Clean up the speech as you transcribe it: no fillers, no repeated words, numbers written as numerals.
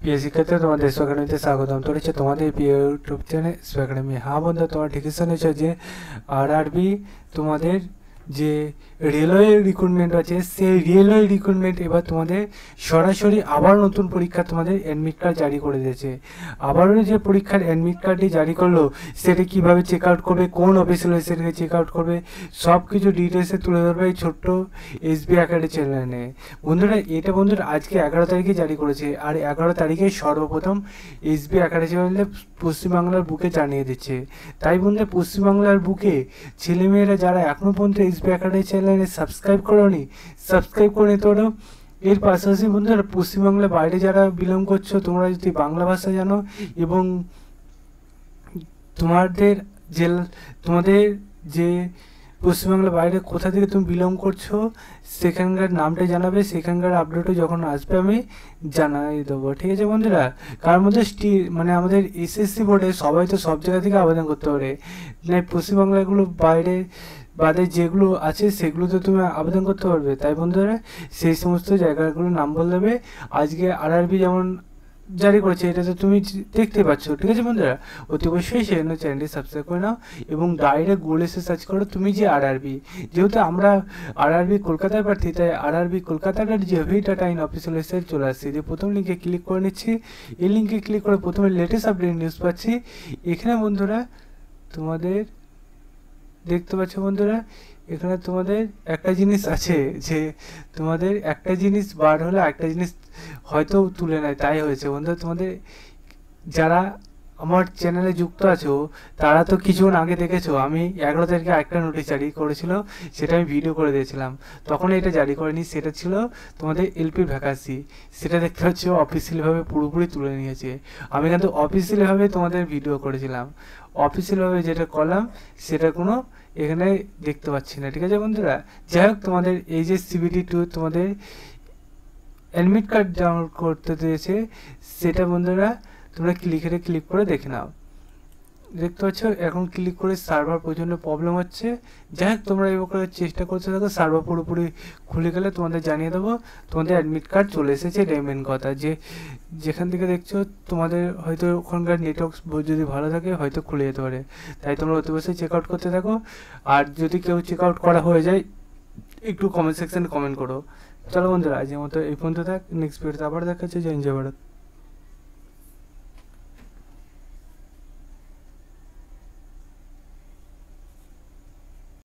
প্রিয় শিক্ষার্থী, তোমাদের স্পোকেন একাডেমিতে স্বাগতম। তো হচ্ছে তোমাদের প্রিয় ইউটিউব চ্যানেল স্পোকেন একাডেমি। হ্যাঁ বন্ধু, তোমার ঠিকই শুনেছো যে আরআরবি তোমাদের যে রেলওয়ে রিক্রুটমেন্ট আছে, সেই রেলওয়ে রিক্রুটমেন্ট এবার তোমাদের সরাসরি আবার নতুন পরীক্ষা তোমাদের অ্যাডমিট কার্ড জারি করে দিয়েছে। আবারও যে পরীক্ষার অ্যাডমিট কার্ডটি জারি করলো, সেটা কীভাবে চেক আউট করবে, কোন অফিসিয়াল সেটাকে চেক আউট করবে, সব কিছু ডিটেলসে তুলে ধরবে এই ছোট্ট এসবি একাডেমি চ্যানেলে। বন্ধুরা এটা বন্ধুরা আজকে 11 তারিখে জারি করেছে, আর 11 তারিখে সর্বপ্রথম এসবি একাডেমি চ্যানেলে পশ্চিমবাংলার বুকে জানিয়ে দিচ্ছে। তাই বন্ধুরা পশ্চিমবাংলার বুকে ছেলেমেয়েরা যারা এখনও পর্যন্ত এসবি একাডেমি চ্যানেলে সাবস্ক্রাইব করোনি, সাবস্ক্রাইব করে নিতে পারো। এর পাশাপাশি বন্ধুরা পশ্চিমবাংলার বাইরে যারা বিলং করছো, তোমরা যদি বাংলা ভাষা জানো এবং তোমাদের যে পশ্চিমবাংলার বাইরে কোথা থেকে তুমি বিলং করছো সেখানকার নামটা জানাবে, সেখানকার আপডেটও যখন আসবে আমি জানাই দেবো, ঠিক আছে বন্ধুরা। কার মধ্যে মানে আমাদের এসএসসি বোর্ডে সবাই তো সব জায়গা থেকে আবেদন করতে পারে না, পশ্চিমবাংলাগুলো বাইরে বাদে যেগুলো আছে সেগুলোতে তুমি আবেদন করতে পারবে। তাই বন্ধুরা সেই সমস্ত জায়গাগুলোর নাম বলে দেবে। আজকে আরআরবি যেমন জারি করেছে, এটা তো তুমি দেখতে পাচ্ছ, ঠিক আছে বন্ধুরা। অতি অবশ্যই সেই জন্য চ্যানেলটি সাবস্ক্রাইব করে নাও এবং ডাইরেক্ট গুগলে এসে সার্চ করো তুমি যে আরআরবি। যেহেতু আমরা আরআরবি কলকাতায় প্রার্থী, তাই আরআরবি কলকাতার যে ডাটা ইন অফিসিয়াল ওয়েবসাইট চলে আসছে। যে প্রথম লিঙ্কে ক্লিক করে নিচ্ছি, এই লিঙ্কে ক্লিক করে প্রথমে লেটেস্ট আপডেট নিউজ পাচ্ছি। এখানে বন্ধুরা তোমাদের দেখতে পাচ্ছ বন্ধুরা, এখানে তোমাদের একটা জিনিস আছে যে তোমাদের একটা জিনিস বার হলে একটা জিনিস হয়তো তুলে নেয়, তাই হয়েছে বন্ধুরা। তোমাদের যারা আমার চ্যানেলে যুক্ত আছো তারা তো কিছুক্ষণ আগে দেখেছো, আমি 11 তারিখে একটা নোটিশ জারি করেছিল, সেটা আমি ভিডিও করে দিয়েছিলাম। তখন এটা জারি করেনি, সেটা ছিল তোমাদের এলপির ভ্যাকান্সি। সেটা দেখতে পাচ্ছ অফিসিয়ালভাবে পুরোপুরি তুলে নিয়েছে। আমি কিন্তু অফিসিয়ালভাবে তোমাদের ভিডিও করেছিলাম, অফিসিয়ালভাবে যেটা করলাম সেটা কোনো এখানে দেখতে পাচ্ছি না, ঠিক আছে বন্ধুরা। যাই হোক, তোমাদের এই যে CBT2 তোমাদের অ্যাডমিট কার্ড ডাউনলোড করতে দিয়েছে, সেটা বন্ধুরা তোমরা ক্লিক করে দেখে নাও। দেখতে পাচ্ছ এখন ক্লিক করে সার্ভার প্রচণ্ড প্রবলেম হচ্ছে। যাই হোক, তোমরা এবার চেষ্টা করতে থাকো, সার্ভার পুরোপুরি খুলে গেলে তোমাদের জানিয়ে দেবো তোমাদের অ্যাডমিট কার্ড চলে এসেছে। এটাই মেন কথা, যে যেখান থেকে দেখছো তোমাদের হয়তো ওখানকার নেটওয়ার্ক যদি ভালো থাকে হয়তো খুলে যেতে পারে। তাই তোমরা অতি অবশ্যই চেক আউট করতে থাকো। আর যদি কেউ চেক আউট করা হয়ে যায় একটু কমেন্ট সেকশনে কমেন্ট করো। চলো বন্ধুরা, আজকের মতো এই পর্যন্ত থাক, নেক্সট ভিডিওতে আবার দেখা হচ্ছে। জয় হিন্দ, জয় ভারত।